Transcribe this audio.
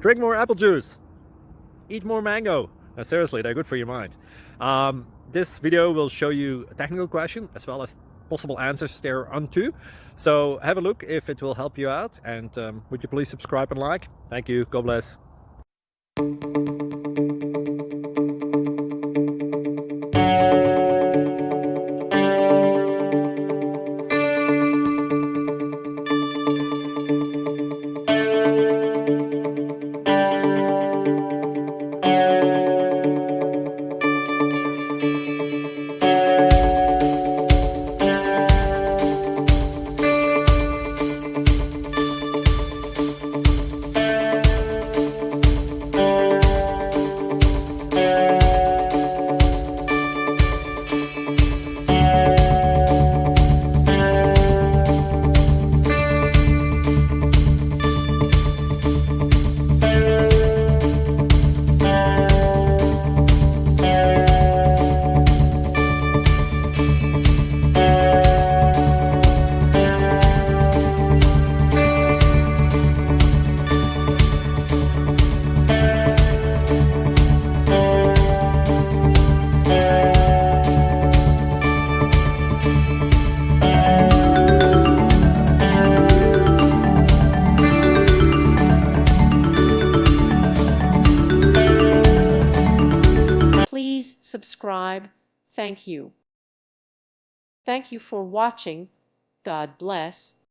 Drink more apple juice. Eat more mango. No, seriously, they're good for your mind. This video will show you a technical question as well as possible answers thereunto. So have a look if it will help you out, and would you please subscribe and like? Thank you. God bless. Please subscribe. Thank you. Thank you for watching. God bless.